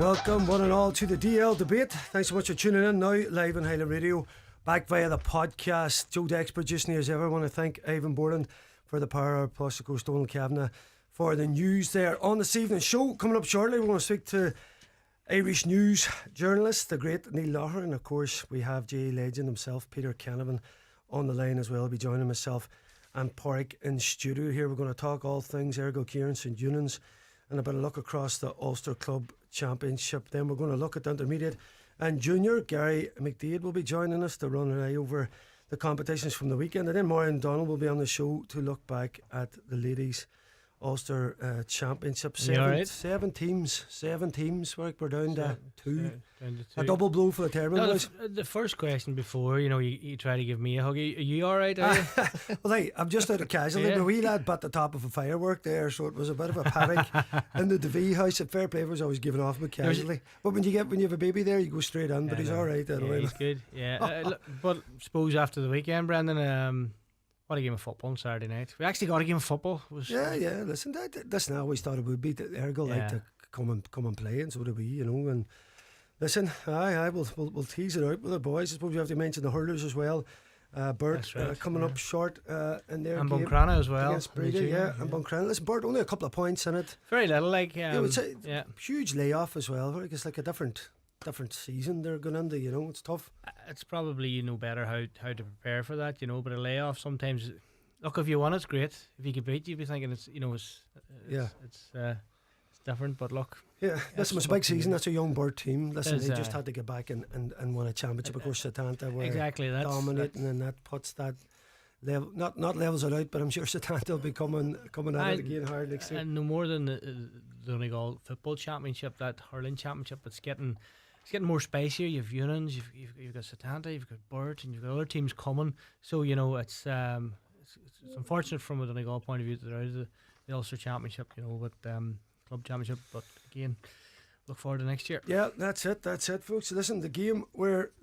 Welcome one and all to the DL debate. Thanks so much for tuning in now, live on Highland Radio, back via the podcast. Joe Dex producing as ever. I want to thank Ivan Borland for the Power Hour, plus of course Donald Kavanagh for the news there on this evening's show. Coming up shortly, we're going to speak to Irish news journalist, the great Neil Loughran, and of course we have J Legend himself, Peter Canavan, on the line as well. He'll be joining myself and Pauric in studio here. We're going to talk all things Ergo Kieran, St Eunan's, and a bit of look across the Ulster Club Championship. Then we're going to look at the intermediate and junior. Gary McDaid will be joining us to run an eye over the competitions from the weekend, and then Maureen Donald will be on the show to look back at the ladies Ulster Championship. Seven teams. We're down to two. A double blow for the Tyrone boys. The first question before, you try to give me a hug. Are you alright? Well, I'm just out of casualty. The wee lad bat the top of a firework there, so it was a bit of a panic in the Devenney house. At fair play was always given off with casualty. But when you have a baby there, you go straight in. But he's alright. He's good. Yeah. But I suppose after the weekend, Brendan, what a game of football on Saturday night. We actually got a game of football. Listen, I always thought it would be that Ergo like to come and play, and so do we, And listen, we'll tease it out with the boys. I suppose you have to mention the hurlers as well. Bert coming up short in their and game. Buncrana as well. Against Breda, and Buncrana. Listen, Bert, only a couple of points in it. Very little, huge layoff as well. It's like a different season they're going into, it's tough. It's probably better how to prepare for that, but a layoff sometimes, look, if you won it's great. If you could beat, you'd be thinking it's different, but look, listen, it's a big season. That's a young bird team. Listen, they just had to get back and win a championship. Of course, Setanta were dominating, and that puts that level, not levels it out, but I'm sure Setanta will be coming at it again hard next year. And no more than the Donegal football championship, that hurling championship, it's getting more spicier. You've Eunan's, you've got Setanta, you've got Bird, and you've got other teams coming. So it's unfortunate from a Donegal point of view that they're out of the Ulster Championship, with club championship. But again, look forward to next year. Yeah, that's it, folks. Listen, the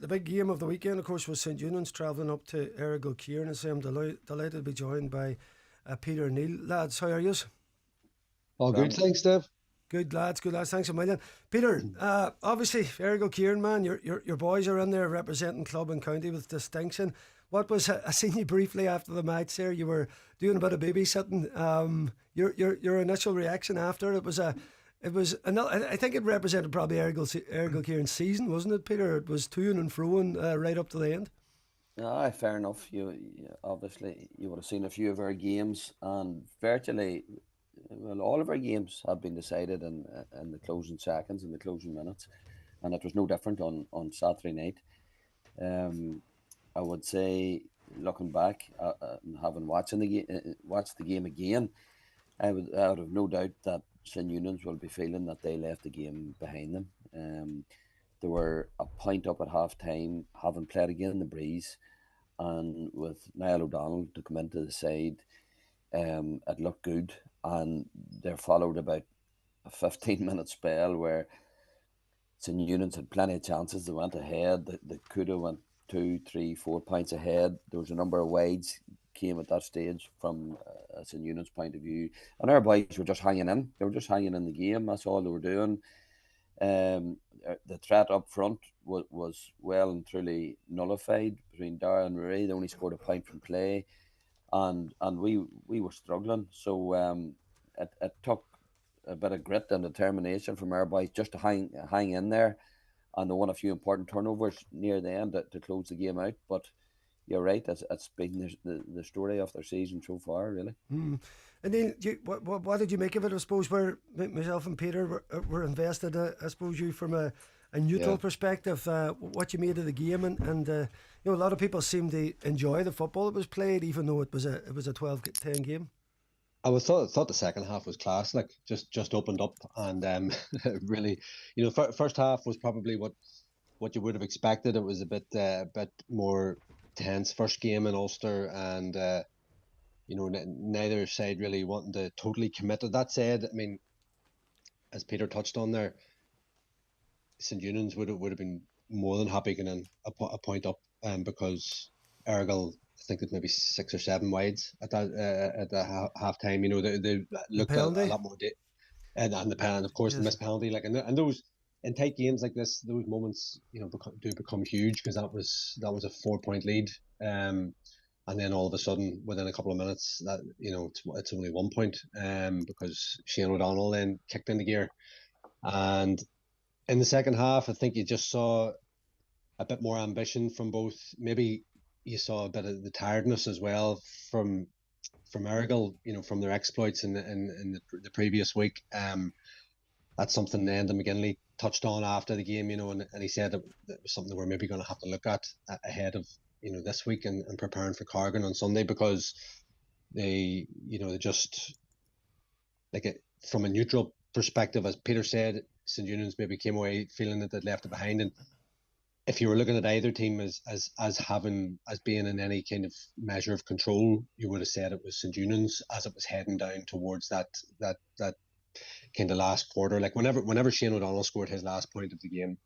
big game of the weekend, of course, was St Eunan's travelling up to Ergo Kieran. And I'm delighted to be joined by Peter and Neil. Lads, how are you? All good, thanks, Dave. Good lads, thanks a million. Peter, obviously Ergo Kieran, man, your boys are in there representing club and county with distinction. What was I seen you briefly after the match there? You were doing a bit of babysitting. Your initial reaction after it was I think it represented probably Ergo Kieran's season, wasn't it, Peter? It was to-ing and fro-ing right up to the end. Aye, fair enough. You obviously you would have seen a few of our games, and virtually, all of our games have been decided in the closing seconds and the closing minutes, and it was no different on Saturday night. I would say, looking back and having watched the game again, I would have no doubt that St Eunan's will be feeling that they left the game behind them. They were a point up at half time, having played again in the breeze, and with Niall O'Donnell to come into the side, it looked good. And there followed about a 15-minute spell where St Eunan's had plenty of chances. They went ahead. They could have went 2, 3, 4 points ahead. There was a number of wides came at that stage from St Eunan's point of view. And our boys were just hanging in. They were just hanging in the game. That's all they were doing. The threat up front was well and truly nullified between Dara and Rory. They only scored a point from play. And we were struggling, so it took a bit of grit and determination from our boys just to hang in there, and they won a few important turnovers near the end to close the game out. But you're right, it's been the story of their season so far, really. And then, what did you make of it? I suppose where myself and Peter were invested. I suppose you from a neutral perspective, what you made of the game, and a lot of people seem to enjoy the football that was played, even though it was a 12-10 game. I thought the second half was class, like just opened up, and really, first half was probably what you would have expected. It was a bit more tense first game in Ulster, and neither side really wanting to totally commit. That said, I mean, as Peter touched on there, St Eunan's would have been more than happy getting a point up, because Ergal, I think it's maybe 6 or 7 wides at the half time. They looked a lot more and the penalty, of course, the missed penalty, and those in tight games like this, those moments, do become huge, because that was a 4 point lead, and then all of a sudden, within a couple of minutes, that it's only 1 point, because Shane O'Donnell then kicked into gear, and in the second half, I think you just saw a bit more ambition from both. Maybe you saw a bit of the tiredness as well from Errigal, from their exploits in the previous week. That's something Enda McGinley touched on after the game, and he said that was something that we're maybe going to have to look at ahead of this week and preparing for Cargan on Sunday, because they just like it from a neutral perspective, as Peter said, St. Eunan's maybe came away feeling that they'd left it behind, and if you were looking at either team as being in any kind of measure of control, you would have said it was St. Eunan's as it was heading down towards that kind of last quarter. Like whenever Shane O'Donnell scored his last point of the game,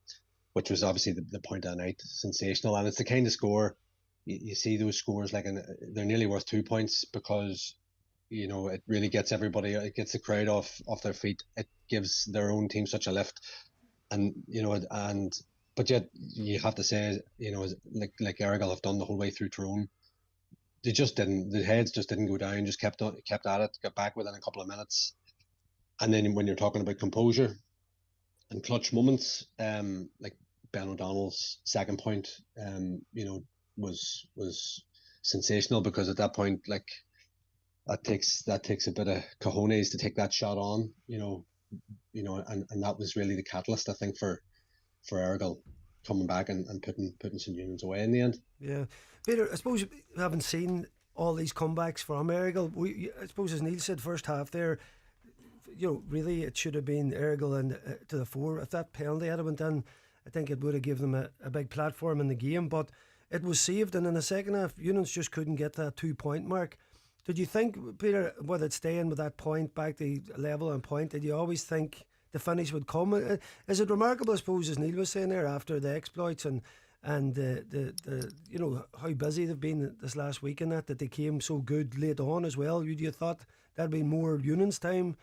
which was obviously the point of the night, sensational. And it's the kind of score you see those scores like, they're nearly worth 2 points, because it really gets everybody, it gets the crowd off their feet. It gives their own team such a lift, and but yet you have to say, like Errigal have done the whole way through Tyrone, the heads just didn't go down, just kept at it, got back within a couple of minutes. And then when you're talking about composure and clutch moments, like Ben O'Donnell's second point, was sensational, because at that point, like that takes a bit of cojones to take that shot on, and that was really the catalyst, I think, for Errigal coming back and putting St. Eunan's away in the end. Yeah, Peter, I suppose you haven't seen all these comebacks from Errigal. I suppose, as Neil said, first half there, really it should have been Errigal and to the fore. If that penalty had went in, I think it would have given them a big platform in the game, but it was saved, and in the second half, Eunan's just couldn't get that 2 point mark. Did you think, Peter, with it staying with that point back to level and point, did you always think the finish would come? Is it remarkable, I suppose, as Neil was saying there, after the exploits and the how busy they've been this last week, and that they came so good late on as well? You'd have thought that'd be more Eunan's time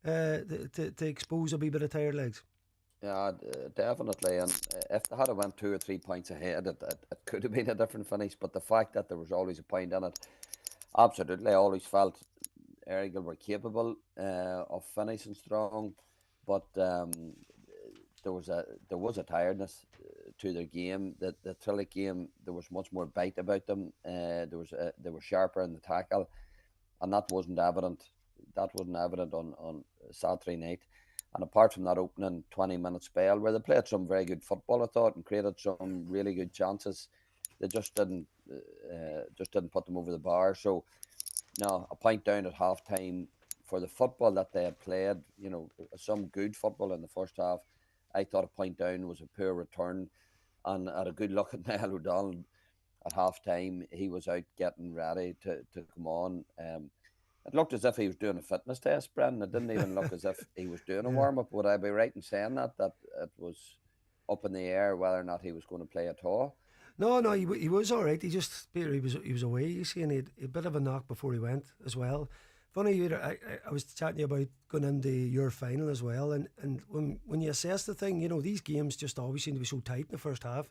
to expose a wee bit of tired legs. Yeah, definitely. And if they had went 2 or 3 points ahead, it could have been a different finish. But the fact that there was always a point in it, absolutely, I always felt Errigal were capable of finishing strong, but there was a tiredness to their game. The Trillick game, there was much more bite about them. They were sharper in the tackle, and that wasn't evident. That wasn't evident on Saturday night. And apart from that opening 20-minute spell where they played some very good football, I thought, and created some really good chances, they just didn't put them over the bar. So now a point down at half time for the football that they had played, some good football in the first half. I thought a point down was a poor return, and at a good look at Niall O'Donnell at half time, he was out getting ready to come on. It looked as if he was doing a fitness test, Brendan. It didn't even look as if he was doing a warm-up. Would I be right in saying that it was up in the air whether or not he was going to play at all? No, he was all right. Peter, he was away, you see, and he had a bit of a knock before he went as well. Funny, Peter, I was chatting to you about going into your final as well, and when you assess the thing, these games just always seem to be so tight in the first half.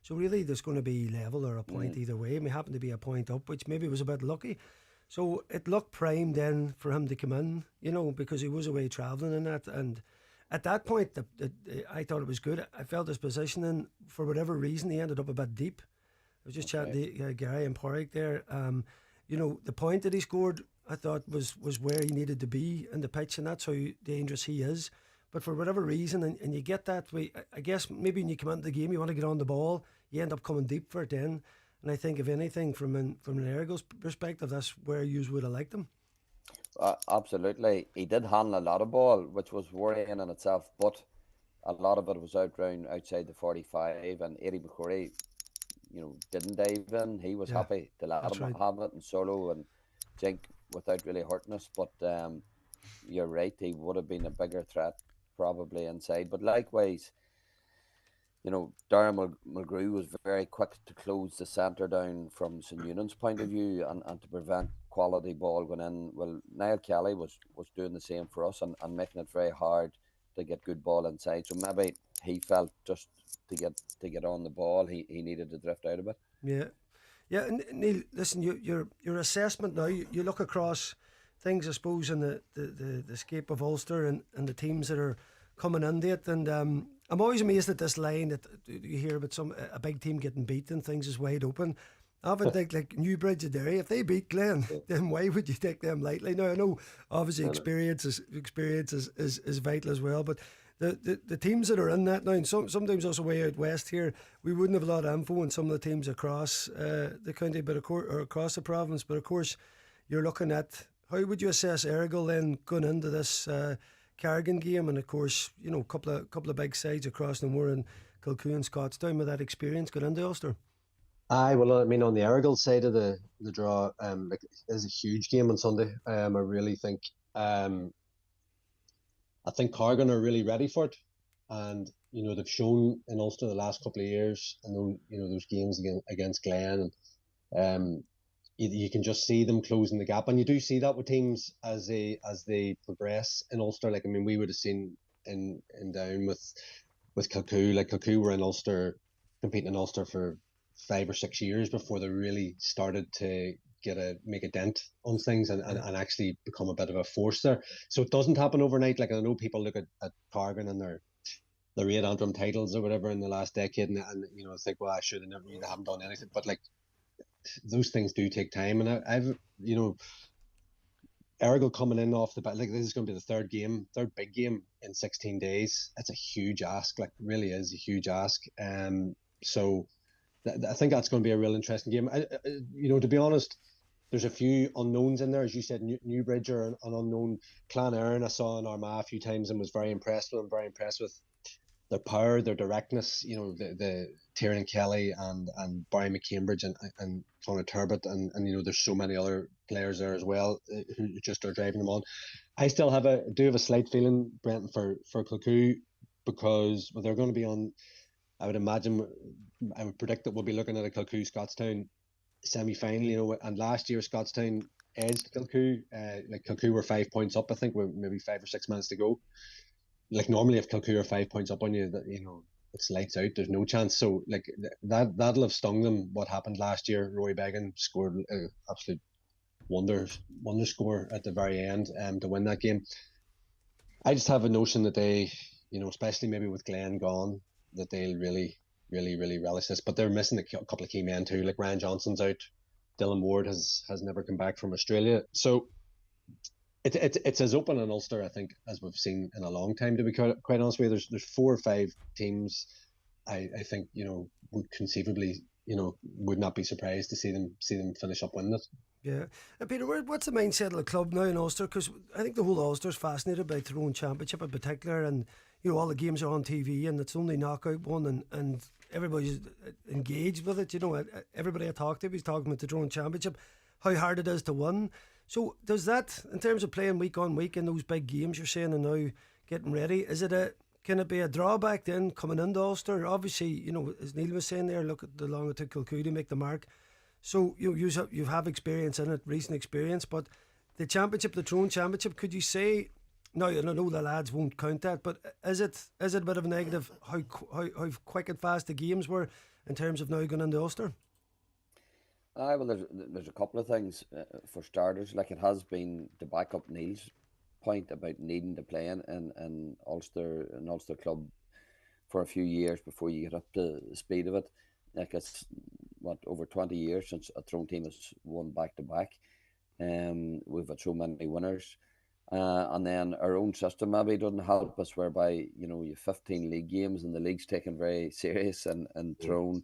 So really there's going to be level or a point either way. It may happen to be a point up, which maybe was a bit lucky. So it looked prime then for him to come in, because he was away travelling and that. And at that point, I thought it was good. I felt his positioning, for whatever reason, he ended up a bit deep. I was just chatting to Gary and Pauric there. The point that he scored, I thought was where he needed to be in the pitch, and that's how dangerous he is. But for whatever reason, and you get that way, I guess maybe when you come into the game, you want to get on the ball, you end up coming deep for it then. And I think, if anything, from an Errigal's perspective, that's where you would have liked him. Absolutely. He did handle a lot of ball, which was worrying in itself, but a lot of it was outside the 45, and Eddie McCurry, didn't dive in. He was happy to let him have it in solo and jink without really hurting us. But you're right, he would have been a bigger threat probably inside. But likewise, Darren Mulgrew was very quick to close the centre down from St. Eunan's point of view and to prevent quality ball going in. Well, Niall Kelly was doing the same for us and making it very hard to get good ball inside. So maybe he felt just to get on the ball, he needed to drift out a bit. Yeah. Yeah, and Neil, listen, your assessment now, you look across things, I suppose, in the scape of Ulster and the teams that are coming into it. And I'm always amazed at this line that you hear about a big team getting beaten, things is wide open. I often think like Newbridge and Derry, if they beat Glen, then why would you take them lightly? Now I know obviously experience is vital as well, but the teams that are in that now, and sometimes also way out west here, we wouldn't have a lot of info on some of the teams across the county, but or across the province. But of course, you're looking at how would you assess Errigal then going into this Carrigan game, and of course, you know, couple of big sides across the moor and Kilcoo and Scottstown with that experience going into Ulster. Aye, well, I mean, on the Errigal side of the draw, like, it's a huge game on Sunday. I really think, I think Cargan are really ready for it, and you know they've shown in Ulster the last couple of years, and you know those games against Glen, and you can just see them closing the gap, and you do see that with teams as they progress in Ulster. Like, I mean, we would have seen in down with Kilcoo, like Kilcoo were in Ulster, competing in Ulster for 5 or 6 years before they really started to make a dent on things and actually become a bit of a force there. So it doesn't happen overnight. Like, I know people look at Cargan and their 8 Antrim titles or whatever in the last decade, and you know think, well, I should have never, they haven't done anything. But like, those things do take time, and I've you know, Errigal coming in off the bat, like this is going to be the third big game in 16 days. It's a huge ask, like really is a huge ask. So I think that's going to be a real interesting game. You know, to be honest, there's a few unknowns in there. As you said, Newbridge are an unknown. Clan Erin I saw in Armagh a few times and was very impressed with them, very impressed with their power, their directness. You know, the Tyrone Kelly and Barry McCambridge and Conor Turbot, and you know, there's so many other players there as well who just are driving them on. I still have a slight feeling, Brenton, for Kilcoo, because they're going to be on. I would predict that we'll be looking at a Kilcoo Scottstown semi-final, you know, and last year Scottstown edged Kilcoo. Like Kilcoo were 5 points up, I think, with maybe 5 or 6 minutes to go. Like normally, if Kilcoo are 5 points up on you, that, you know, it's lights out. There's no chance. So like that'll have stung them. What happened last year? Roy Began scored an absolute wonder score at the very end to win that game. I just have a notion that they, you know, especially maybe with Glen gone, that they'll really relish this. But they're missing a couple of key men too. Like Ryan Johnson's out, Dylan Ward has never come back from Australia. So it's as open in Ulster, I think, as we've seen in a long time. To be quite honest with you, there's 4 or 5 teams I think, you know, would conceivably, you know, would not be surprised to see them finish up winning it. Yeah. And Peter, what's the mindset of the club now in Ulster? Because I think the whole Ulster's fascinated by Tyrone Championship in particular, and you know, all the games are on TV and it's only knockout one, and everybody's engaged with it. You know, everybody I talk to is talking about the Tyrone Championship, how hard it is to win. So does that, in terms of playing week on week in those big games you're saying and now getting ready, can it be a drawback then coming into Ulster? Obviously, you know, as Neil was saying there, look at the long it took Kilcoo to make the mark. So you have experience in it, recent experience, but the championship, the Tyrone Championship, could you say? No, I know the lads won't count that, but is it a bit of a negative how quick and fast the games were in terms of now going into Ulster? Well, there's a couple of things. For starters, like, it has been, to back up Neil's point about needing to play in Ulster club for a few years before you get up to the speed of it. Like, it's over 20 years since a Tyrone team has won back to back. We've had so many winners. And then our own system maybe doesn't help us, whereby, you know, you have 15 league games and the league's taken very serious and Tyrone.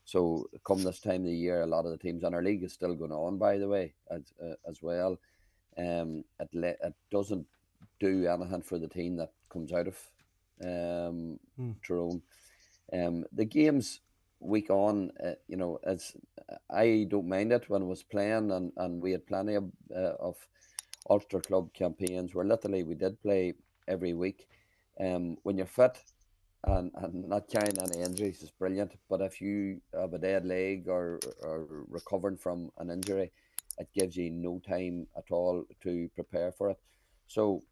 So come this time of the year, a lot of the teams in our league is still going on, by the way, as well. It doesn't do anything for the team that comes out of Tyrone. The games week on, you know, I don't mind it when I was playing, and we had plenty of Ulster club campaigns where literally we did play every week. When you're fit and not carrying any injuries is brilliant, but if you have a dead leg or recovering from an injury, it gives you no time at all to prepare for it. So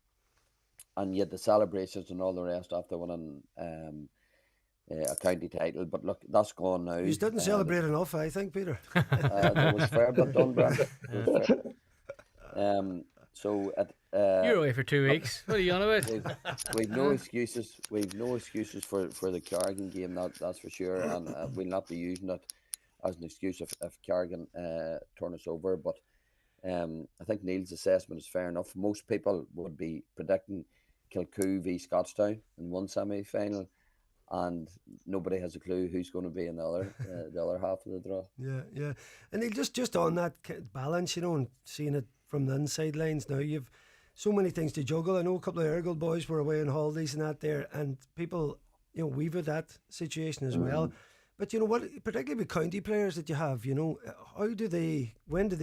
and yet the celebrations and all the rest after winning a county title. But look, that's gone now. You didn't celebrate enough, I think, Peter. There was fair bit done, Brent. There was fair. So You're away for 2 weeks. What are you on about? we've no excuses. We've no excuses for the Carrigan game. That's for sure, and we'll not be using it as an excuse if Carrigan turn us over. But I think Neil's assessment is fair enough. Most people would be predicting Kilcoo v Scottstown in one semi-final, and nobody has a clue who's going to be in the other half of the draw. Yeah. And Neil, just on that balance, and seeing it from the inside lines now, you've so many things to juggle. I know a couple of Ergal boys were away on holidays and that there, and people, we've had that situation as well. But what, particularly with county players that you have, when do they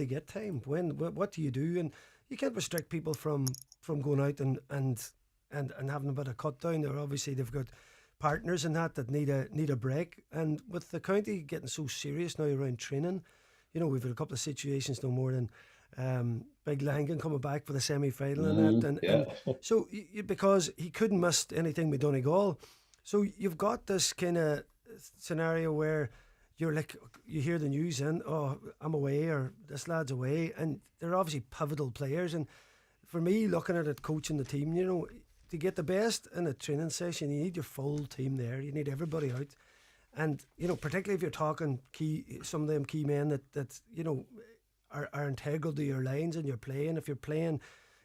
get time? What do you do? And you can't restrict people from going out and having a bit of cut down. Obviously they've got partners in that need a break. And with the county getting so serious now around training, we've had a couple of situations no more than Big Langan coming back for the semi-final and so because he couldn't miss anything with Donegal, so you've got this kind of scenario where you're like, you hear the news and I'm away or this lad's away, and they're obviously pivotal players. And for me, looking at it, coaching the team, to get the best in a training session, you need your full team there. You need everybody out, and particularly if you're talking some of them key men that are integral to your lines and you're playing. If you're playing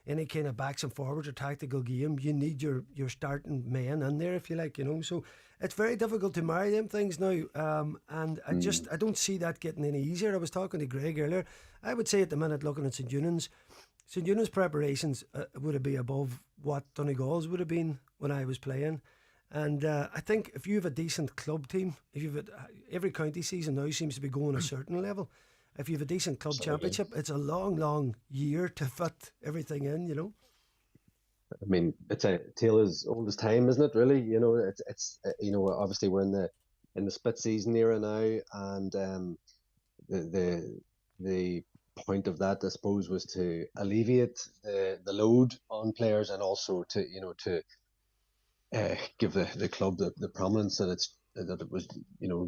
any kind of backs and forwards or tactical game, you need your starting men in there, if you like, So it's very difficult to marry them things now, and I don't see that getting any easier. I was talking to Greg earlier. I would say at the minute, looking at St Eunan's preparations would be above what Donegal's would have been when I was playing. And I think if you have a decent club team, every county season now seems to be going a certain level. If you have a decent club championship, it's a long year to fit everything in, I mean, it's a tale as old as time, isn't it? Really, it's obviously we're in the split season era now, and the point of that, I suppose, was to alleviate the load on players, and also to give the club the prominence that it was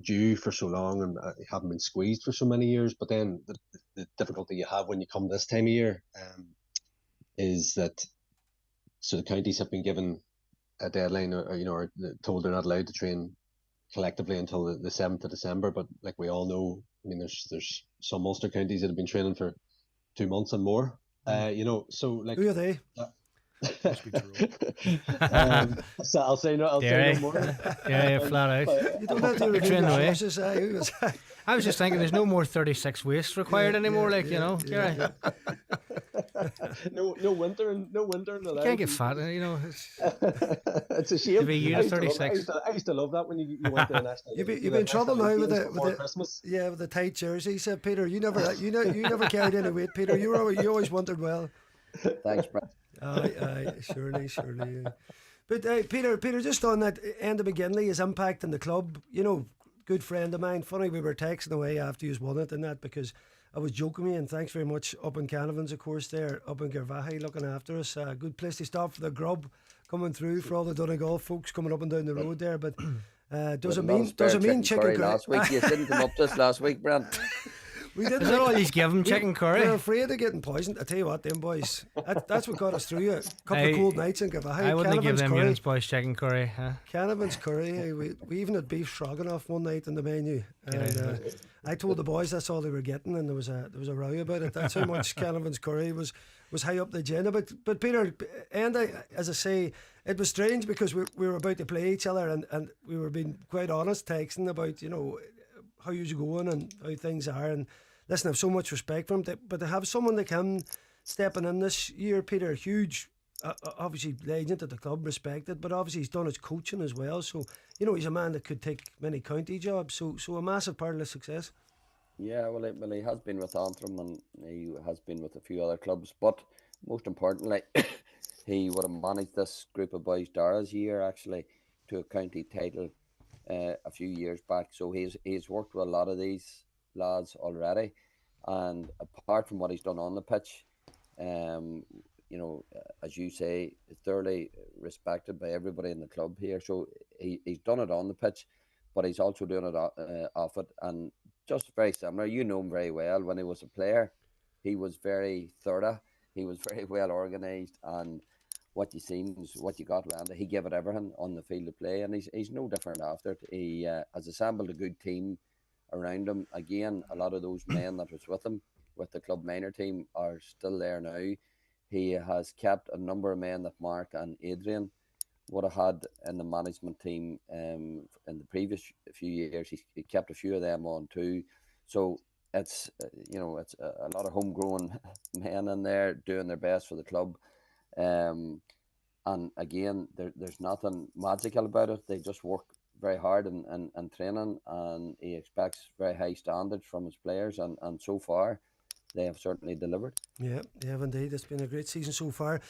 due for so long, and haven't been squeezed for so many years. But then the difficulty you have when you come this time of year is that the counties have been given a deadline, or told they're not allowed to train collectively until the 7th of December. But like we all know, I mean, there's some Ulster counties that have been training for 2 months and more. So like, who are they? So I'll say no more. Yeah, flat out. You don't have to retrain the way. I was just thinking, there's no more 36 wastes required anymore. No winter and you can't get fat. It's a shame. To be you 36. I used to love that when you went to the national. You've been in trouble now with the tight jersey. Said Peter, you never carried any weight, Peter. You always wanted well. Thanks, Brent. Aye, surely. But Peter, just on that end of McGinley, his impact in the club, good friend of mine. Funny, we were texting away after you won it and that, because I was joking with you, and thanks very much up in Canavan's, of course, there, up in Garvaghey, looking after us. Good place to stop for the grub coming through for all the Donegal folks coming up and down the road there. But does it mean chicken curry? Last week, you didn't come up this last week, Brent. We did. Is that all he's given? Chicken curry? We're afraid of getting poisoned. I tell you what, them boys. That's what got us through a couple of cold nights in Garvaghey. I wouldn't give them Eunice boys chicken curry. Canavan's curry. We even had beef stroganoff one night in the menu, and I told the boys that's all they were getting, and there was a row about it. That's how much Canavan's curry was high up the agenda. But Peter, and as I say, it was strange because we were about to play each other, and we were being quite honest, texting about how you're going and how things are. And listen, I have so much respect for him, but to have someone like him stepping in this year, Peter, huge, obviously legend at the club, respected, but obviously he's done his coaching as well. So he's a man that could take many county jobs. So a massive part of the success. Yeah, well, he has been with Antrim, and he has been with a few other clubs, but most importantly, he would have managed this group of boys Dara's year actually to a county title a few years back. So he's worked with a lot of these lads already, and apart from what he's done on the pitch, as you say, thoroughly respected by everybody in the club here. So he's done it on the pitch, but he's also doing it off it. And just very similar. You know him very well. When he was a player, he was very thorough. He was very well organised, and what you seen is what you got around it. He gave it everything on the field of play, and he's no different after it. He has assembled a good team around him. Again, a lot of those men that was with him, with the club minor team, are still there now. He has kept a number of men that Mark and Adrian would have had in the management team in the previous few years. He kept a few of them on too. So it's it's a lot of homegrown men in there doing their best for the club. And again, there's nothing magical about it. They just work very hard and training, and he expects very high standards from his players, and so far they have certainly delivered. Yeah, they have indeed. It's been a great season so far.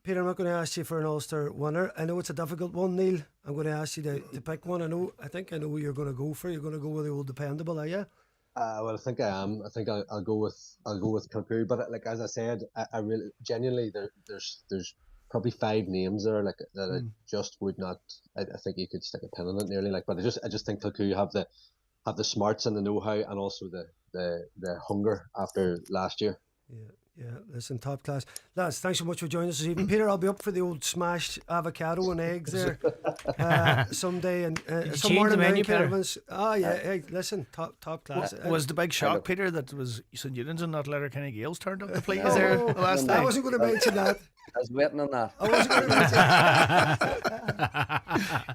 Peter, I'm not going to ask you for an Ulster winner. I know it's a difficult one, Neil. I'm going to ask you to pick one. I think I know who you're going to go for. You're going to go with the old dependable, are you? Well, I think I am. I think I'll go with Kilcoo. But like as I said, I really genuinely there's probably 5 names there like that I just would not. I think you could stick a pin in it nearly. But I just think Kilcoo have the smarts and the know-how, and also the hunger after last year. Yeah, listen, top class. Lads, thanks so much for joining us this evening. Peter, I'll be up for the old smashed avocado and eggs there someday. And some morning menu, Caravans. Hey, listen, top class. Was the big shock, Peter, that was St Eunan's and not Letterkenny Gales turned up to play there the last time? I wasn't going to mention that. I was waiting on that. I wasn't going to mention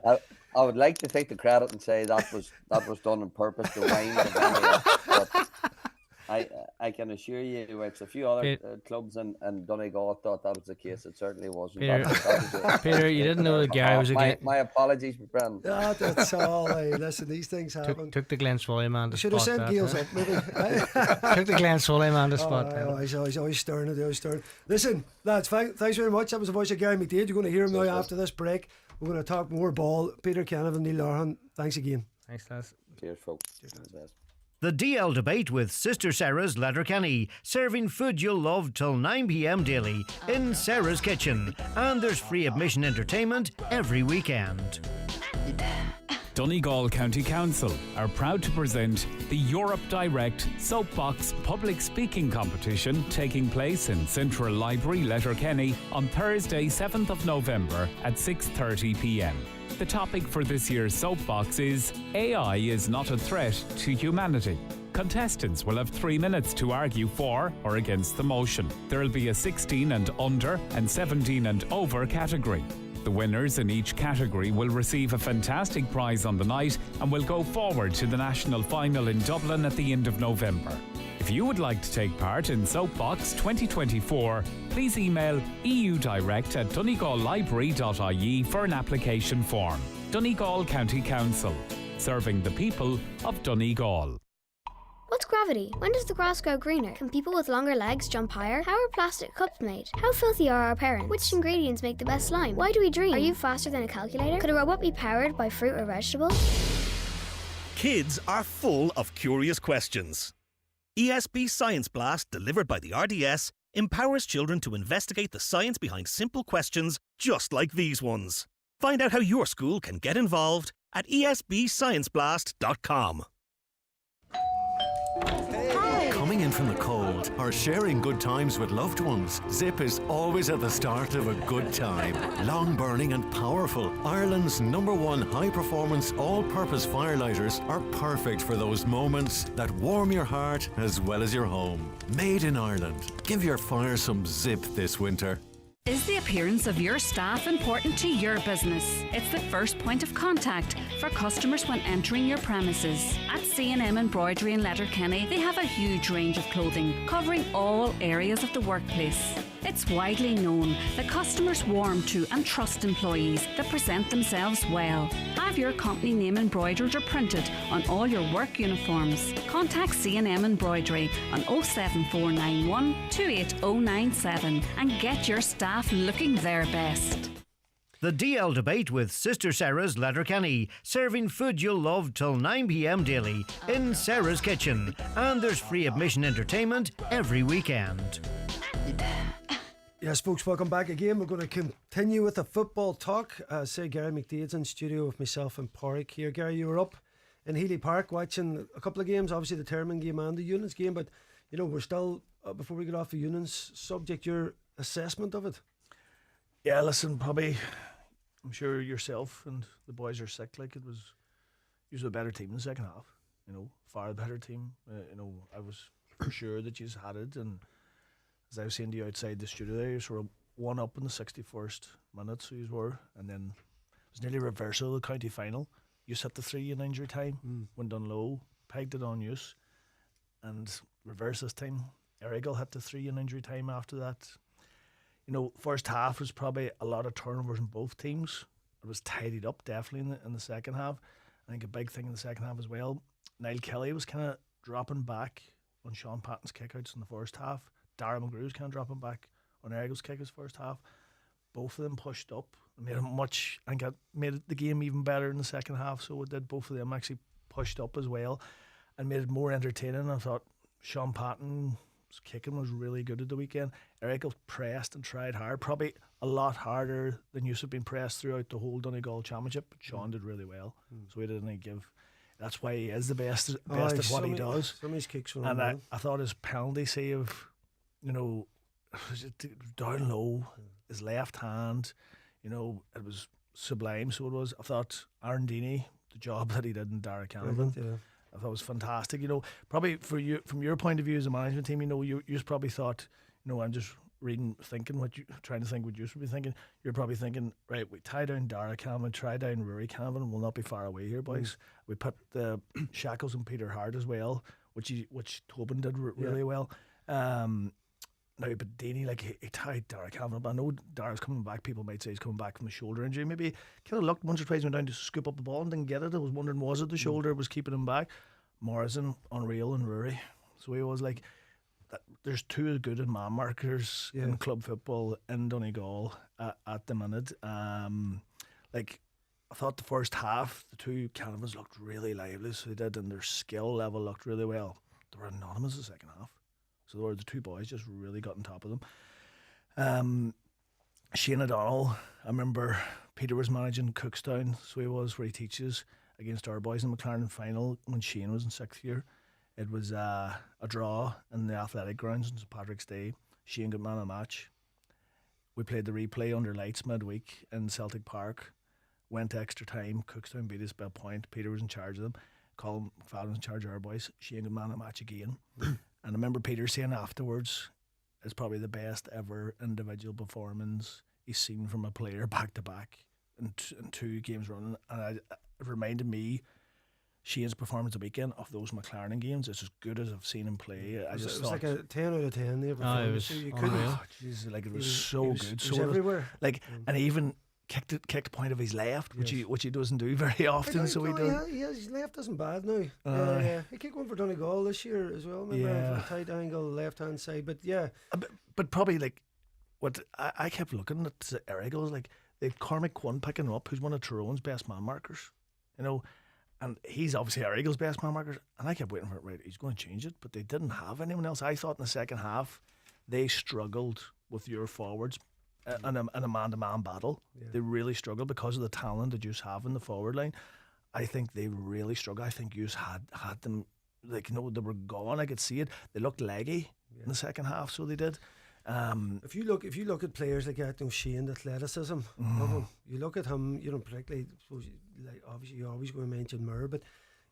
that. I would like to take the credit and say that was done on purpose to wind the but I can assure you, it's a few other clubs in Donegal thought that was the case. It certainly wasn't. Peter, you didn't know that Gary was again. My apologies, Brendan. That's all. Listen, these things happen. Took the Glenswilly man to should spot. Should have sent Gales up, maybe. Took the Glenswilly man to spot. He's always stern. Listen, lads, thanks very much. That was the voice of Gary McDaid. You're going to hear him now after this break. We're going to talk more ball. Peter Canavan, Neil Loughran. Thanks again. Thanks, lads. Cheers, folks. The DL Debate with Sister Sara's Letterkenny, serving food you'll love till 9 p.m. daily in Sara's Kitchen. And there's free admission entertainment every weekend. Donegal County Council are proud to present the Europe Direct Soapbox Public Speaking Competition taking place in Central Library, Letterkenny on Thursday 7th of November at 6:30 p.m. The topic for this year's Soapbox is AI is not a threat to humanity. Contestants will have 3 minutes to argue for or against the motion. There will be a 16 and under and 17 and over category. The winners in each category will receive a fantastic prize on the night and will go forward to the national final in Dublin at the end of November. If you would like to take part in Soapbox 2024, please email eudirect@donegallibrary.ie for an application form. Donegal County Council, serving the people of Donegal. What's gravity? When does the grass grow greener? Can people with longer legs jump higher? How are plastic cups made? How filthy are our parents? Which ingredients make the best slime? Why do we dream? Are you faster than a calculator? Could a robot be powered by fruit or vegetables? Kids are full of curious questions. ESB Science Blast, delivered by the RDS, empowers children to investigate the science behind simple questions just like these ones. Find out how your school can get involved at esbscienceblast.com. Coming in from the cold or sharing good times with loved ones, Zip is always at the start of a good time. Long burning and powerful, Ireland's #1 high-performance all-purpose firelighters are perfect for those moments that warm your heart as well as your home. Made in Ireland. Give your fire some Zip this winter. Is the appearance of your staff important to your business? It's the first point of contact for customers when entering your premises. At C&M Embroidery in Letterkenny, they have a huge range of clothing covering all areas of the workplace. It's widely known that customers warm to and trust employees that present themselves well. Have your company name embroidered or printed on all your work uniforms. Contact C&M Embroidery on 07491 28097 and get your staff looking their best. The DL Debate with Sister Sara's Letterkenny, serving food you'll love till 9 p.m. daily in Sara's Kitchen. And there's free admission entertainment every weekend. Yes, folks, welcome back again. We're going to continue with the football talk. Say Gary McDaid's in studio with myself and Pauric here. Gary, you were up in Healy Park watching a couple of games, obviously the Tyrone game and the Union's game, but you know, we're still, before we get off the Union's subject, your assessment of it. Yeah, listen, probably, I'm sure yourself and the boys are sick. Like, it was usually a better team in the second half. You know, far better team. You know, I was for sure that you had it, and as I was saying to you outside the studio there, you sort of one up in the 61st minute, so you were, and then it was nearly reversal of the county final. You set the 3 in injury time, went down low, pegged it on use, and reverse this time. Errigal hit the 3 in injury time after that. You know, first half was probably a lot of turnovers in both teams. It was tidied up definitely in the second half. I think a big thing in the second half as well, Niall Kelly was kind of dropping back on Sean Patton's kickouts in the first half. Dara McGrew was kind of dropping back on Errigal's kickouts first half. Both of them pushed up and made it much, and made the game even better in the second half. So it did. Both of them actually pushed up as well and made it more entertaining. I thought Sean Patton's kicking was really good at the weekend. Errigal pressed and tried hard, probably a lot harder than used to have been pressed throughout the whole Donegal Championship. But Sean did really well, so he didn't give. That's why he is the best at what he does. Some of his kicks were and I thought his penalty save, you know, down low, his left hand, you know, it was sublime. So it was. I thought Aaron Deeney, the job that he did in Derek Canavan, I thought was fantastic. You know, probably for you, from your point of view as a management team, you know, you probably thought, you know, I'm just trying to think what you should be thinking. You're probably thinking, right, we tie down Derek Canavan, try down Rory Canavan, we'll not be far away here, boys. We put the shackles on Peter Hart as well, which Tobin did really well. Now, but Danny, like, he tied Derek Canavan up. I know Derek's coming back. People might say he's coming back from a shoulder injury. Maybe kind of looked once or twice, went down to scoop up the ball and didn't get it. I was wondering, was it the shoulder was keeping him back? Morrison, unreal, and Rory. So he was like, there's two good man markers in club football in Donegal at the minute. Like, I thought the first half, the two Canavans looked really lively, so they did, and their skill level looked really well. They were anonymous the second half. So the two boys just really got on top of them. Shane O'Donnell, I remember Peter was managing Cookstown, so he was, where he teaches, against our boys in the McLaren final when Shane was in 6th year. It was a draw in the athletic grounds on St Patrick's Day. Shane got man of the match. We played the replay under lights midweek in Celtic Park. Went to extra time. Cookstown beat us by a point. Peter was in charge of them. Colin McFadden was in charge of our boys. Shane got man of the match again. And I remember Peter saying afterwards, it's probably the best ever individual performance he's seen from a player back to back in 2 games running. And it reminded me, Shane's performance the weekend of those McLaren games, it's as good as I've seen him play. It was like a 10 out of 10 there. It was like it was so good. It was everywhere. Like, and he even kicked the point of his left, which he doesn't do very often. So he does. His left isn't bad now. He kicked one for Donegal this year as well. Remember, tight angle, left hand side. But but probably like what I kept looking at Errigal's, like they had Cormac Quinn picking him up, who's one of Tyrone's best man markers, you know, and he's obviously Errigal's best man markers. And I kept waiting for it. Right, he's going to change it, but they didn't have anyone else. I thought in the second half they struggled with your forwards. In a man-to-man battle, they really struggled because of the talent that you have in the forward line. I think they really struggled. I think you had them, like, you know, they were gone. I could see it. They looked leggy in the second half, so they did. If you look at players like that, you know, Shane, the athleticism of him, you look at him, you know, particularly, like, obviously you're always going to mention Murr, but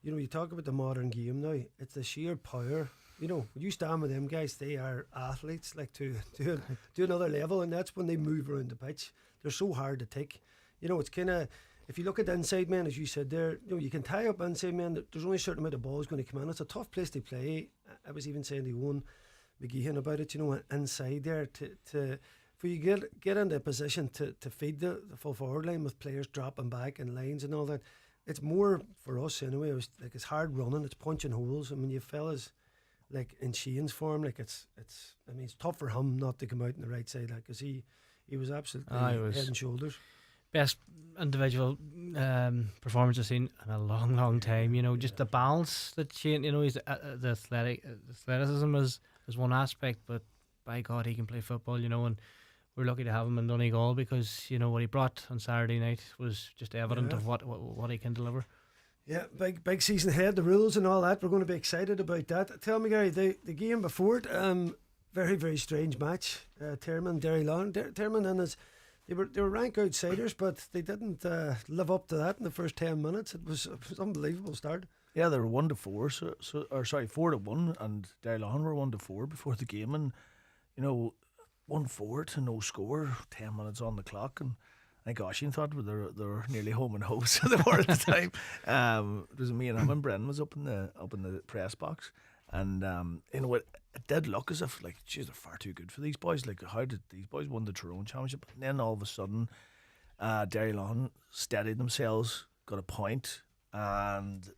you know, you talk about the modern game now. It's the sheer power. You know, when you stand with them guys, they are athletes, like to another level, and that's when they move around the pitch. They're so hard to take. You know, it's kind of, if you look at inside men, as you said there, you know, you can tie up inside men. There's only a certain amount of balls going to come in. It's a tough place to play. I was even saying to Owen McGeehan about it. You know, inside there for you get into a position to feed the full forward line with players dropping back and lines and all that. It's more for us anyway. It's hard running. It's punching holes. I mean, you fellas, like in Shane's form, like it's tough for him not to come out on the right side, like, because he was absolutely head and shoulders. Best individual performance I've seen in a long time. You know, just the balance that Shane, you know, he's the athleticism is one aspect, but by God, he can play football. You know, and we're lucky to have him in Donegal, because what he brought on Saturday night was just evident of what he can deliver. Yeah, big season ahead, the rules and all that. We're going to be excited about that. Tell me, Gary, the game before it, very, very strange match. Tyrone, Derry Loughran. Tyrone and they were rank outsiders, but they didn't live up to that in the first 10 minutes. It was unbelievable start. Yeah, they were 1-4, 4-1, and Derry Loughran were 1-4 before the game, and 1-4 to no score, 10 minutes on the clock, and I think Oisin thought they were nearly home and home, so they were at the time. It was me and him, and Brendan was up in the press box, and it did look as if, like, geez, they're far too good for these boys. Like, how did these boys win the Tyrone Championship? And then all of a sudden, Derry Loughran steadied themselves, got a point, and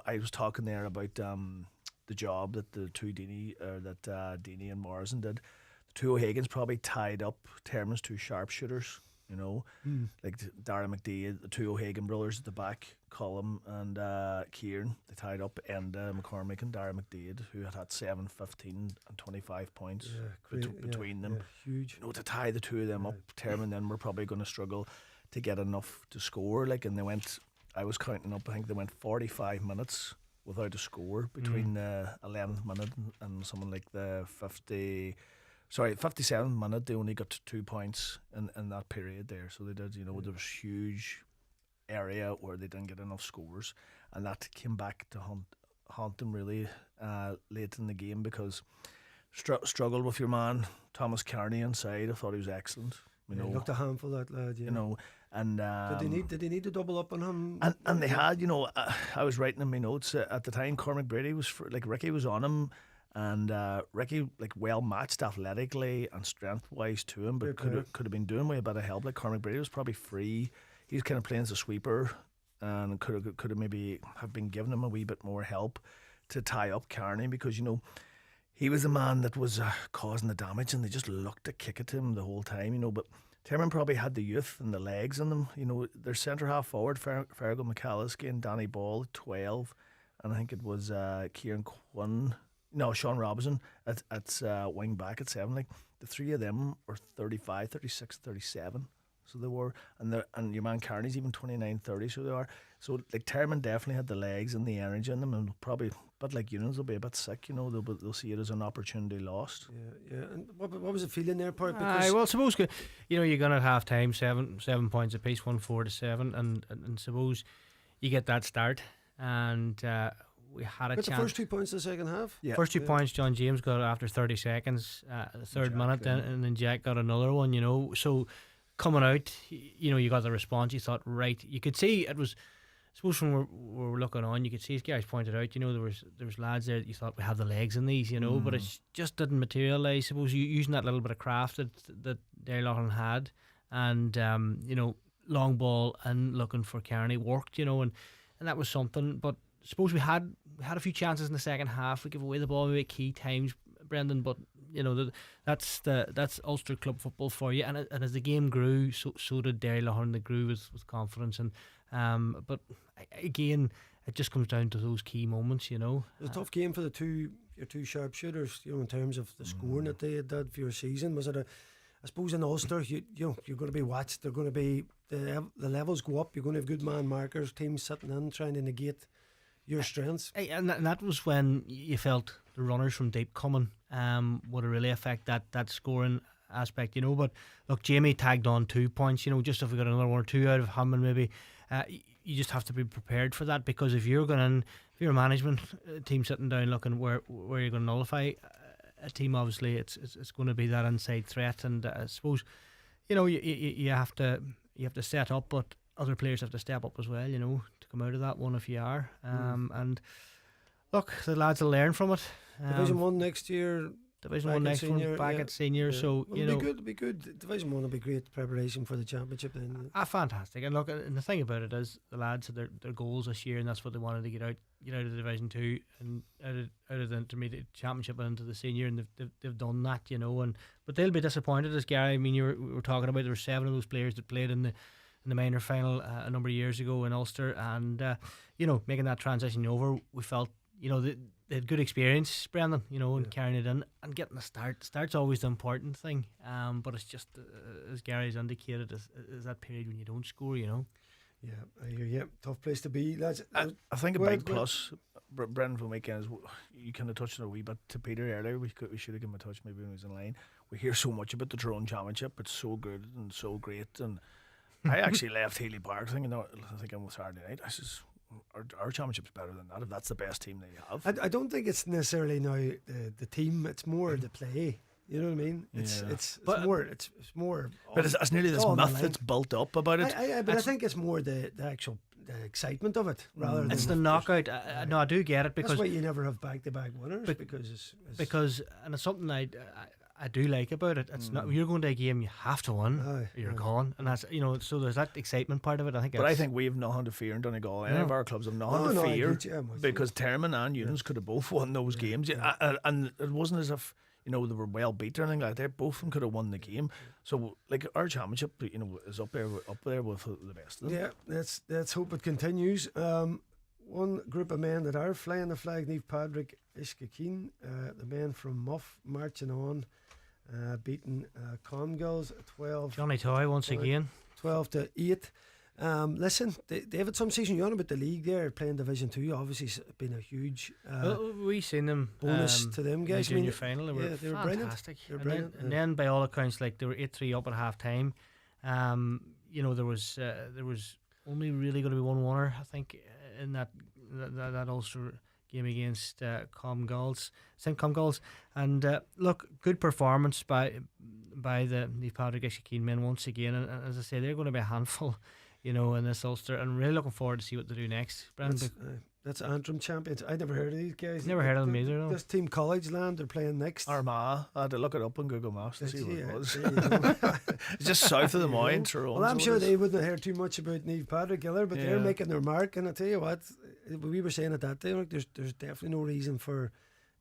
I was talking there about the job that the two Deany and Morrison did. The two O'Hagans probably tied up Termon's two sharpshooters. Like Dara McDaid, the two O'Hagan brothers at the back, Colm and Kieran, they tied up Enda McCormick and Dara McDaid, who had 7, 15 and 25 points between them. Huge. To tie the two of them up, Tyrone then were probably going to struggle to get enough to score. And they went, I was counting up, I think they went 45 minutes without a score between the 11th minute and someone like the 57th minute. They only got 2 points in that period there. So they did, there was huge area where they didn't get enough scores, and that came back to haunt them really late in the game, because struggled with your man Thomas Kearney inside. I thought he was excellent. He looked a handful, that lad. And did they need to double up on him? And they had, I was writing in my notes at the time. Cormac Brady was Ricky was on him. And Ricky, well matched athletically and strength wise to him, but could have been doing with a bit of help. Like Cormac Brady was probably free. He was kind of playing as a sweeper, and could have maybe have been giving him a wee bit more help to tie up Kearney, because he was the man that was causing the damage, and they just looked to kick at him the whole time. But Tyrone probably had the youth and the legs in them. Their centre half forward, Fergal McAlliskey and Danny Ball at 12, and I think it was Kieran Quinn. No, Sean Robinson at wing back at 7. Like, the three of them were 35, 36, 37. So they were, and your man Kearney's even 29, 30. So they are. So like Tyrone definitely had the legs and the energy in them, and probably, but like Union's will be a bit sick. They'll see it as an opportunity lost. Yeah. And what was the feeling there, Pauric? Well, suppose you're gonna have half time 7 points apiece, 1-4-7, and suppose you get that start, and we had a chance. The first 2 points in the second half. Yeah. First 2 points, John James got after 30 seconds, the third minute, and then Jack got another one. So coming out, you got the response. You thought, right, you could see it was. I suppose when we were looking on, you could see, as guys pointed out, there was lads there that you thought we have the legs in these, but it just didn't materialise. Suppose using that little bit of craft that Derry Loughran had, and long ball and looking for Kearney worked, and that was something. But suppose we had a few chances in the second half. We give away the ball maybe at key times, Brendan, but that's Ulster club football for you. And as the game grew, so did Derry Loughran. They grew with confidence, and but again, it just comes down to those key moments. It was a tough game for your two sharpshooters. In terms of the scoring that they had done for your season. Was it I suppose in Ulster, you're going to be watched. They're going to be the levels go up. You're going to have good man markers, teams sitting in trying to negate your strengths. And that was when you felt the runners from deep coming would really affect that scoring aspect, But look, Jamie tagged on 2 points, just if we got another 1 or 2 out of him, and maybe you just have to be prepared for that, because if you're a management team sitting down looking where you're going to nullify a team, obviously it's going to be that inside threat, and I suppose you have to set up, but other players have to step up as well, to come out of that one if you are. And look, the lads will learn from it. Division 1 next year. Division 1 next one, back at senior. Yeah. So it'll be good. Division 1 will be great preparation for the championship then. Fantastic. And look, and the thing about it is the lads had their goals this year, and that's what they wanted to get out of Division 2 and out of the intermediate championship and into the senior, and they've done that, but they'll be disappointed, as Gary. I mean, we were talking about, there were 7 of those players that played in the minor final a number of years ago in Ulster, and making that transition over, we felt you know, they had good experience, Brendan, you know, and carrying it in and getting the start. Start's always the important thing. But it's just, as Gary's indicated, is that period when you don't score, you know. Yeah, I hear you. Tough place to be, lads. I think a big plus, Brendan, for the weekend is you kind of touched on a wee bit to Peter earlier. We should have given him a touch maybe when he was in line. We hear so much about the Tyrone Championship. It's so good and so great. And I actually left Healy Park thinking on Saturday night, I says, our championship's better than that if that's the best team they have. I don't think it's necessarily now the team. It's more the play. You know what I mean? It's more. But it's nearly this myth that's built up about it. But I think it's more the actual excitement of it rather than it's the knockout. No, I do get it, because that's why you never have back-to-back winners, because and it's something I do like about it. It's not, you're going to a game you have to win, or you're gone, and that's, you know, so there's that excitement part of it. I think we have nothing to fear in Donegal. Any of our clubs have nothing to fear, because Tyrone and Union's could have both won those games, and it wasn't as if, you know, they were well beat or anything like that. Both of them could have won the game. So, like, our championship, you know, is up there with the best of them. Yeah, let's hope it continues. One group of men that are flying the flag, Niamh Padraig Ishkakeen, the men from Muff, marching on, beating Congulls 12. Johnny Toy once again, 12-8. Listen, they have had some season. You on about the league there, playing Division 2. Obviously, it's been a huge we seen them bonus to them guys. In the junior final, they were fantastic. And then by all accounts, like, they were 8-3 up at half time. You know, there was only really going to be one winner, I think, in that Ulster game against Congulls, St Congulls. And look, good performance by the Niamh Padraig Ishkakeen men once again. And as I say, they're going to be a handful, you know, in this Ulster, and really looking forward to see what they do next. That's Antrim champions. I never heard of these guys. Never heard of them either. This team College Land, they're playing next. Armagh. I had to look it up on Google Maps to see what it was. It's just south of the Moyne, Tyrone. Well, I'm sure they wouldn't have heard too much about Niamh Padraig either, but they're making their mark. And I tell you what, we were saying at that time, like, there's definitely no reason for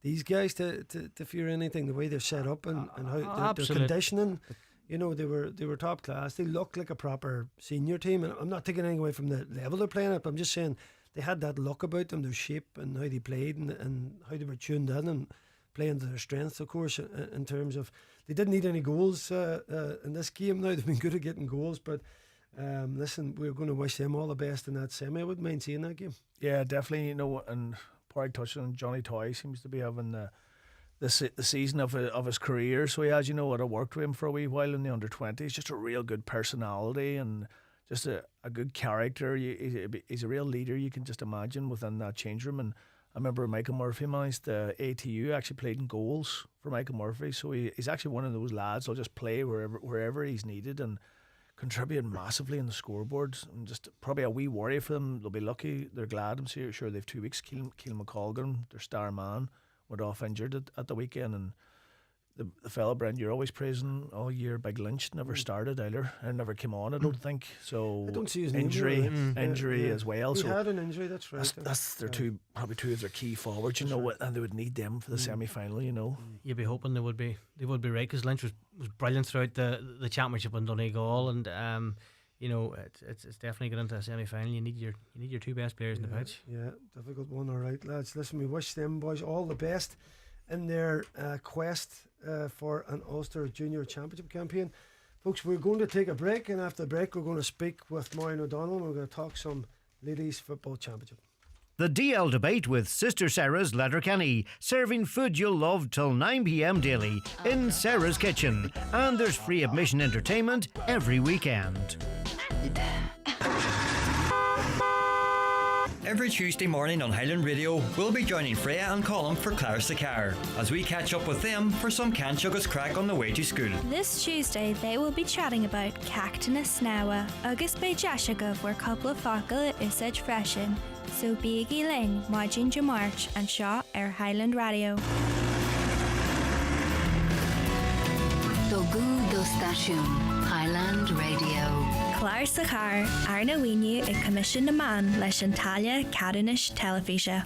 these guys to fear anything. The way they're set up and how their conditioning. You know, they were top class. They looked like a proper senior team, and I'm not taking anything away from the level they're playing at, but I'm just saying they had that look about them, their shape and how they played and how they were tuned in and playing to their strengths, of course, in terms of they didn't need any goals in this game. Now they've been good at getting goals, but listen, we're going to wish them all the best in that semi. I wouldn't mind seeing that game. Yeah, definitely. You know, and Pauric touched on Johnny Toy seems to be having the season of his career. So he has, you know, I worked with him for a wee while in the under-20s. He's just a real good personality and just a good character. He's a real leader, you can just imagine, within that change room. And I remember Michael Murphy managed the ATU, actually played in goals for Michael Murphy. So he's actually one of those lads who'll just play wherever he's needed and contribute massively in the scoreboard. And just probably a wee worry for them. They'll be lucky. They're glad. I'm sure they've 2 weeks. Keelan McColgan, their star man, went off injured at the weekend, and the fella, Brent, you're always praising all year, Big Lynch, never started either and never came on, I don't think so. I don't see his injury as well. He had an injury, that's right. That's their probably two of their key forwards, you know, and they would need them for the semi-final, you know. You'd be hoping they would be right, because Lynch was brilliant throughout the championship in Donegal, and you know, it's definitely going into a semi-final. You need your two best players in the pitch. Yeah, difficult one. All right, lads. Listen, we wish them boys all the best in their quest for an Ulster Junior Championship campaign. Folks, we're going to take a break, and after the break, we're going to speak with Maureen O'Donnell, and we're going to talk some Ladies Football Championship. The DL Debate with Sister Sara's Letterkenny, serving food you'll love till 9 p.m. daily in Sara's Kitchen. And there's free admission entertainment every weekend. Every Tuesday morning on Highland Radio, we'll be joining Freya and Colin for Claire's the Car as we catch up with them for some Canchugus crack on the way to school. This Tuesday, they will be chatting about Cactina Snawa, August by Jashagov, where couple of Fakal is such freshen. So Biggie Ling, Margin Jamarch, and Shaw Air Highland Radio. Dogu Station, Highland Radio. Claire's the Car, Arna Winu, a commission man, leis an Talia Cadanish Telefisha.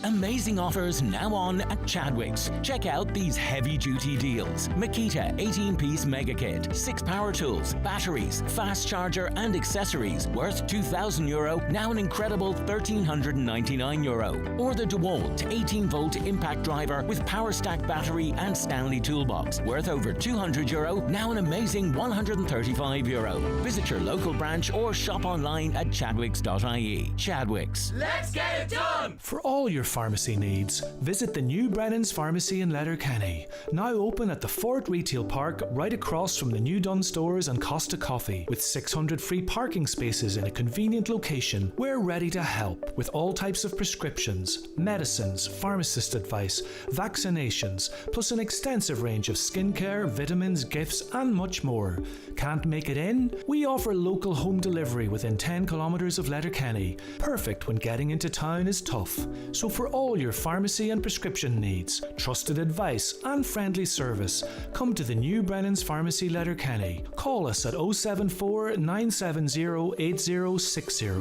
Amazing offers now on at Chadwick's. Check out these heavy-duty deals. Makita 18-piece mega kit, 6 power tools, batteries, fast charger and accessories worth €2,000, now an incredible €1,399. Or the DeWalt 18-volt impact driver with power stack battery and Stanley toolbox worth over €200, now an amazing €135. Visit your local branch or shop online at chadwicks.ie. Chadwick's. Let's get it done! For all your pharmacy needs, visit the new Brennan's Pharmacy in Letterkenny, now open at the Fort Retail Park right across from the new Dunn Stores and Costa Coffee. With 600 free parking spaces in a convenient location, we're ready to help with all types of prescriptions, medicines, pharmacist advice, vaccinations, plus an extensive range of skincare, vitamins, gifts and much more. Can't make it in? We offer local home delivery within 10 kilometres of Letterkenny, perfect when getting into town is tough. So for all your pharmacy and prescription needs, trusted advice and friendly service, come to the new Brennan's Pharmacy Letterkenny. Call us at 074 970 8060.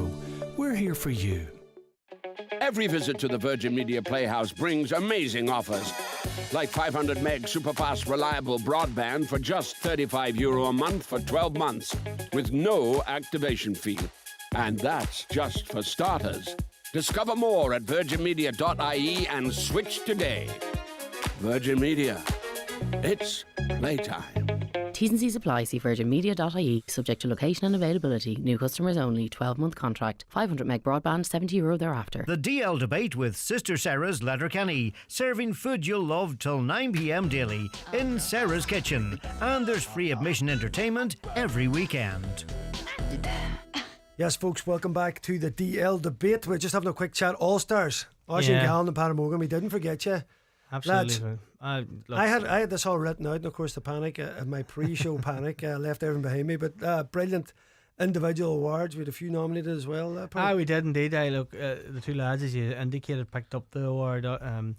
We're here for you. Every visit to the Virgin Media Playhouse brings amazing offers. Like 500 meg superfast reliable broadband for just €35 a month for 12 months with no activation fee. And that's just for starters. Discover more at virginmedia.ie and switch today. Virgin Media. It's playtime. T's and C's apply. See virginmedia.ie. Subject to location and availability. New customers only. 12-month contract. 500 meg broadband. €70 thereafter. The DL Debate with Sister Sara's Letterkenny. Serving food you'll love till 9 p.m. daily in Sara's kitchen. And there's free admission entertainment every weekend. Yes, folks, welcome back to the DL Debate. We're just having a quick chat. All-Stars. Oisin Gallen and Paddy Morgan. We didn't forget you. Absolutely. I had this all written out, and of course the panic, my pre-show panic, left everything behind me. But brilliant individual awards. We had a few nominated as well. We did indeed. The two lads, as you indicated, picked up the award, and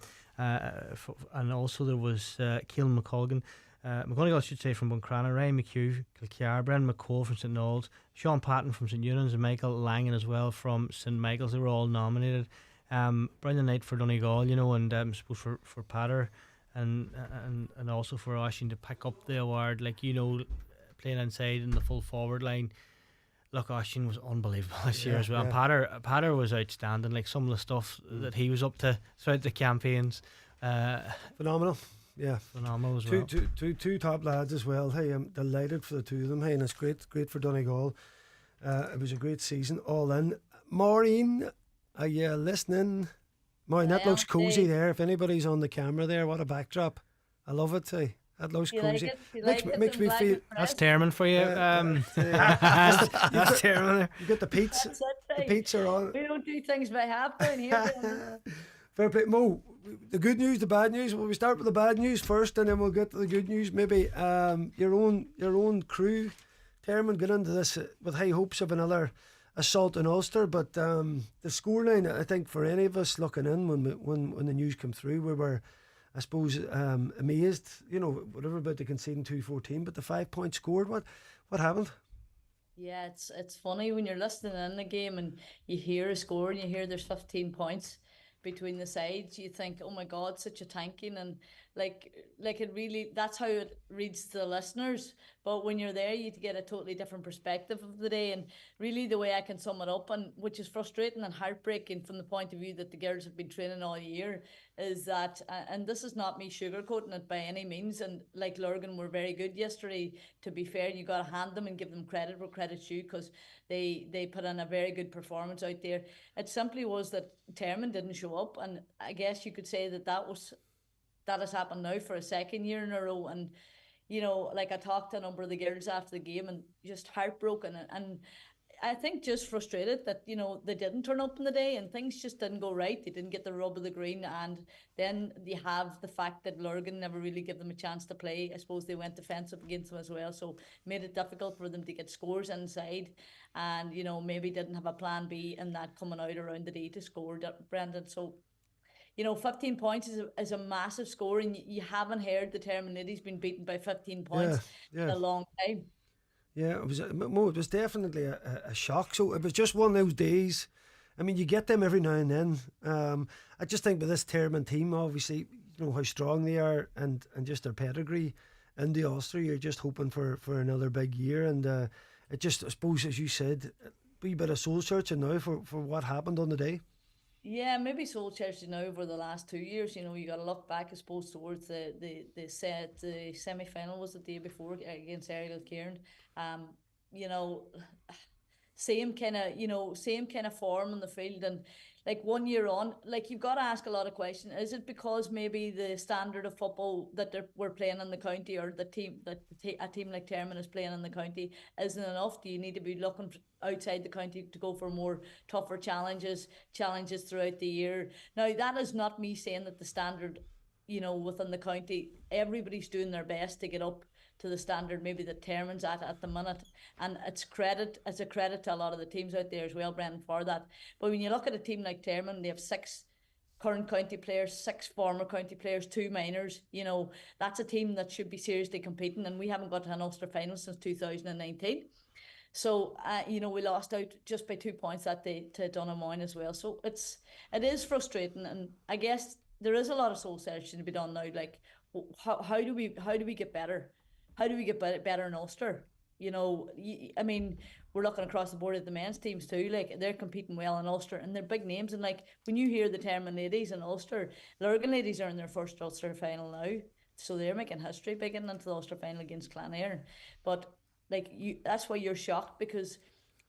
also there was Keelan McColgan. McGonigal, I should say, from Buncrana, Ryan McHugh, Kilkear, Brendan McCall from St Noel's, Sean Patton from St Eunan's, and Michael Langan as well from St Michael's. They were all nominated. Brendan Knight for Donegal, and I suppose for Patter and also for Oisin to pick up the award, playing inside in the full forward line. Look, Oisin was unbelievable this year as well. Yeah. And Patter was outstanding. Like some of the stuff that he was up to throughout the campaigns, phenomenal. Yeah, phenomenal as well. Two top lads as well. Hey, I'm delighted for the two of them. Hey, and it's great for Donegal. It was a great season, all in. Maureen, are you listening? Maureen, that looks cosy there. If anybody's on the camera there, what a backdrop. I love it, hey. That looks cozy. Makes me feel. That's Terman for you. That's Terman there. You got the pizza. The pizza on. We don't do things by half down here. Fair play. Mo, the good news, the bad news. Will we start with the bad news first, and then we'll get to the good news? Maybe your own crew, Terman, got into this with high hopes of another assault in Ulster, but the scoreline, I think, for any of us looking in when the news came through, we were, I suppose, amazed. Whatever about the conceding 2-14, but the 5 points scored. What happened? Yeah, it's funny when you're listening in the game and you hear a score and you hear there's 15 points between the sides. You think, oh my God, such a tanking, and like it really, that's how it reads to the listeners. But when you're there, you get a totally different perspective of the day. And really the way I can sum it up, and which is frustrating and heartbreaking from the point of view that the girls have been training all year, is that, and this is not me sugarcoating it by any means, and like Loughran were very good yesterday, to be fair, you got to hand them and give them credit where credit's due, because they put in a very good performance out there. It simply was that Terman didn't show up, and I guess you could say that has happened now for a second year in a row. And I talked to a number of the girls after the game and just heartbroken, and I think just frustrated that they didn't turn up in the day and things just didn't go right. They didn't get the rub of the green, and then you have the fact that Loughran never really gave them a chance to play. I suppose they went defensive against them as well, so made it difficult for them to get scores inside, and maybe didn't have a plan B in that coming out around the day to score, Brendan. So 15 points is a massive score, and you haven't heard the Terminity's been beaten by 15 points in a long time. Yeah, it was definitely a shock. So it was just one of those days. I mean, you get them every now and then. I just think with this Tyrone team, obviously, you know how strong they are and just their pedigree in the Ulster, you're just hoping for another big year. And it just, I suppose, as you said, a wee bit of soul searching now for what happened on the day. Yeah, maybe soul searching now over the last 2 years. You know, you got to look back, I suppose, towards the semi final was the day before against Ariel Cairn. You know, same kind of form on the field, and like 1 year on, like you've got to ask a lot of questions. Is it because maybe the standard of football that we're playing in the county, or a team like Tyrone is playing in the county, isn't enough? Do you need to be looking outside the county to go for more tougher challenges throughout the year? Now, that is not me saying that the standard, you know, within the county, everybody's doing their best to get up to the standard maybe that Tyrone's at the minute, and it's a credit to a lot of the teams out there as well, Brendan, for that. But when you look at a team like Tyrone, they have 6 current county players, 6 former county players, 2 minors. You know, that's a team that should be seriously competing, and we haven't got to an Ulster final since 2019. So, you know, we lost out just by 2 points that day to Donaghmoyne as well. So it is frustrating, and I guess there is a lot of soul searching to be done now. Like, how do we get better? How do we get better in Ulster? You know, I mean, we're looking across the board at the men's teams too. Like, they're competing well in Ulster, and they're big names. And like, when you hear the Tyrone ladies in Ulster, Loughran ladies are in their first Ulster final now, so they're making history by getting into the Ulster final against Clonairon. But like, that's why you're shocked, because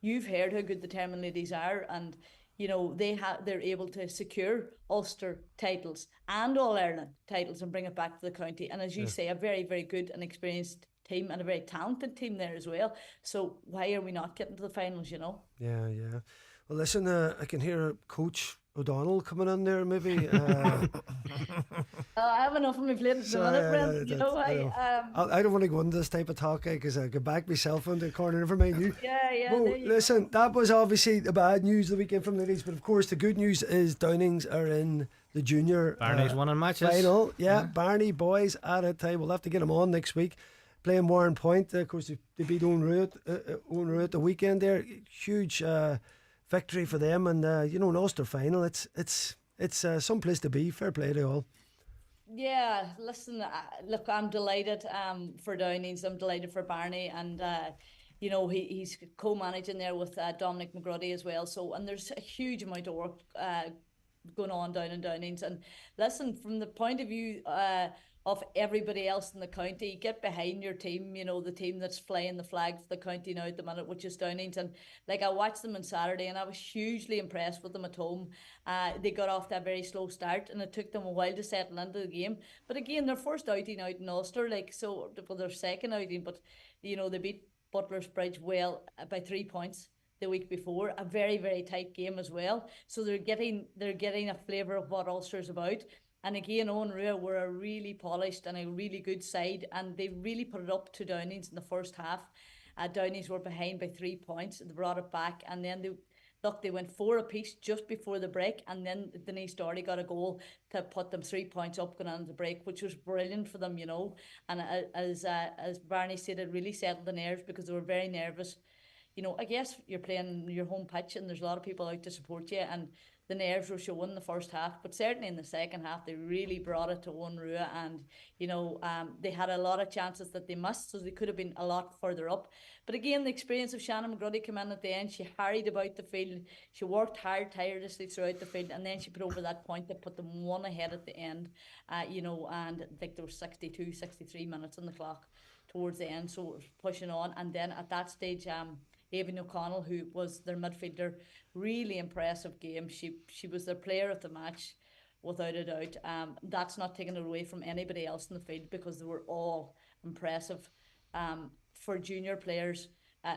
you've heard how good the Tyrone ladies are, and you know, they're able to secure Ulster titles and All Ireland titles and bring it back to the county. And as you say, a very, very good and experienced team, and a very talented team there as well. So why are we not getting to the finals, you know? Yeah. Well, listen, I can hear Coach O'Donnell coming in there, maybe. I have enough of my plate at the minute, Brent. You know, I don't want to go into this type of talk, because I could back myself into the corner. Never mind you. Yeah. Well, listen, that was obviously the bad news of the weekend from the ladies, but of course the good news is Downings are in the junior Barney's winning matches final. Yeah, Barney boys at a time. We'll have to get them on next week. Playing Warren Point, of course, they beat Owenruat at the weekend there. Huge victory for them, and you know, an Ulster final, it's some place to be. Fair play to all. Yeah, listen, look, I'm delighted for Downings. I'm delighted for Barney, and you know, he's co-managing there with Dominic McGruddy as well. So, and there's a huge amount of work going on down in Downings. And listen, from the point of view of everybody else in the county, get behind your team, you know, the team that's flying the flag for the county now at the minute, which is Downings. And like, I watched them on Saturday, and I was hugely impressed with them at home. They got off to a very slow start, and it took them a while to settle into the game. But again, their first outing out in Ulster, like, so, well, their second outing, but you know, they beat Butler's Bridge well by 3 points the week before, a very, very tight game as well. So they're getting a flavour of what Ulster's about. And again, Owenruat were a really polished and a really good side, and they really put it up to Downings in the first half. Downings were behind by 3 points. They brought it back, and then they went 4 apiece just before the break, and then Denise Doherty got a goal to put them 3 points up going on the break, which was brilliant for them, you know. And as Barney said, it really settled the nerves, because they were very nervous. You know, I guess you're playing your home pitch, and there's a lot of people out to support you, and the nerves were showing in the first half, but certainly in the second half they really brought it to Owenruat, and you know, they had a lot of chances that they missed, so they could have been a lot further up. But again, the experience of Shannon McGruddy came in at the end. She harried about the field, she worked hard, tirelessly throughout the field, and then she put over that point that put them one ahead at the end. You know, and I think there were 62, 63 minutes on the clock towards the end, so it was pushing on. And then at that stage, Aoibhinn O'Connell, who was their midfielder, really impressive game. She was their player of the match, without a doubt. That's not taking it away from anybody else in the field, because they were all impressive. For junior players,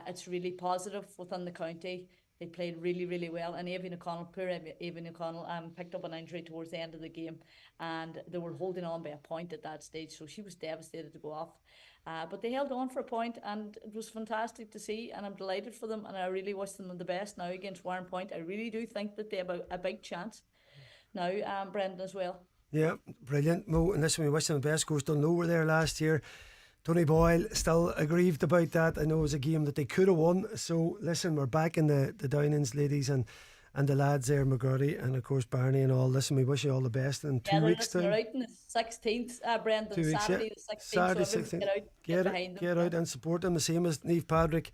it's really positive within the county. They played really, really well. And Aoibhinn O'Connell, poor Aoibhinn O'Connell, picked up an injury towards the end of the game, and they were holding on by a point at that stage, so she was devastated to go off. But they held on for a point, and it was fantastic to see, and I'm delighted for them, and I really wish them the best now against Warren Point. I really do think that they have a big chance now, Brendan, as well. Yeah, brilliant. Mo, and listen, we wish them the best. Of course, Dunloe were there last year. Tony Boyle still aggrieved about that. I know it was a game that they could have won. So listen, we're back in the Downings, ladies, and and the lads there, McGurdy and of course Barney and all. Listen, we wish you all the best in 2 weeks' time. They're out on the 16th, Brendan. 2 weeks, Saturday the 16th. Saturday so 16th. Get out and support them. The same as Niamh Patrick.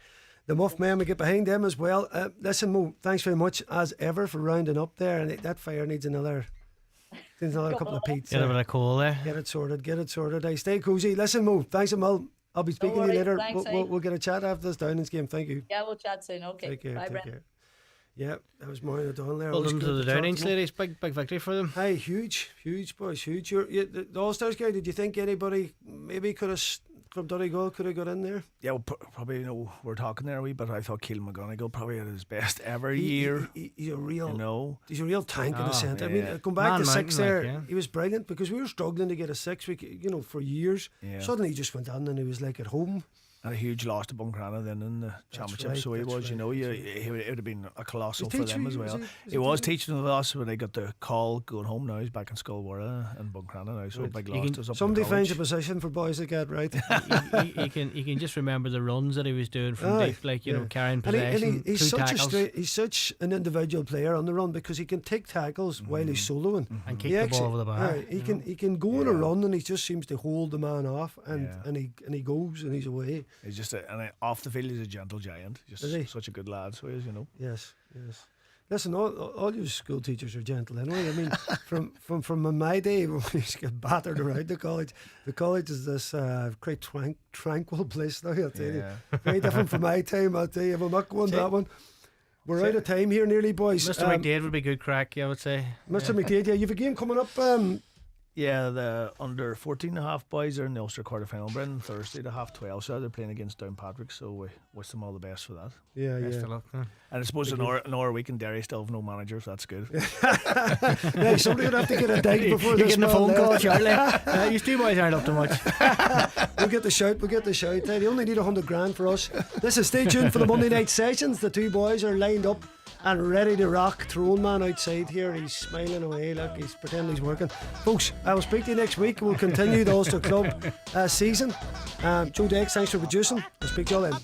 The Muff Men, we get behind them as well. Listen, Mo, thanks very much as ever for rounding up there. And that fire needs another couple of peats. Get a bit of coal there. Get it sorted. Hey, stay cozy. Listen, Mo, thanks a mil. I'll be speaking to you later. Thanks, we'll get a chat after this Downlands game. Thank you. Yeah, we'll chat soon. Okay. Take care. Bye, take Brendan. care. Yeah, that was Maureen O'Donnell there. Well Always done to good the to talk Downings to them. ladies. Big victory for them. Hey, huge boys, huge. The All-Stars guy, did you think anybody maybe could have from Donegal could have got in there? Yeah, well, probably, we're talking there a wee bit. I thought Keelan McGonigal probably had his best ever year. He's a real, he's a real tank in the centre. yeah. I mean, going back Man to six there, yeah. he was brilliant because we were struggling to get a 6 for years. Yeah. Suddenly he just went on and he was like at home. And a huge loss to Buncrana then in the championship, so he was, it would have been a colossal for them as well. He was teaching with us when they got the call going home now. He's back in Skullwara and Buncrana now, so big loss to us up Somebody in college. finds a position for boys like that, right? You can just remember the runs that he was doing from deep, carrying possession, he's two tackles. He's such an individual player on the run because he can take tackles while he's soloing and kick the ball over the bar. He can go on a run and he just seems to hold the man off and he goes and he's away. He's just off the field, he's a gentle giant. Just such a good lad, so he is, Yes. Listen, all you school teachers are gentle anyway. I mean, from my day when we used to get battered around the college is this quite tranquil place now, I'll tell you. Very different from my time, I'll tell you. We'll not go on that one. We're out of time here nearly, boys. Mr. McDaid would be good crack, I would say. Mr. McDaid, you have a game coming up. Yeah, the under 14.5 boys are in the Ulster quarter final, Brendan, Thursday at 12:30. So they're playing against Downpatrick, so we wish them all the best for that. Yeah. Best of luck. And I suppose an hour week in Derry still have no manager, so that's good. Yeah, somebody would have to get a dig before You're this. getting a phone call, Charlie. You two boys aren't up to much. We'll get the shout. They only need 100 grand for us. Listen, stay tuned for the Monday night sessions. The two boys are lined up and ready to rock. Tyrone man outside here, he's smiling away like he's pretending he's working. Folks, I will speak to you next week. We'll continue the Ulster Club season. Joe Dex, thanks for producing. I'll speak to you all then.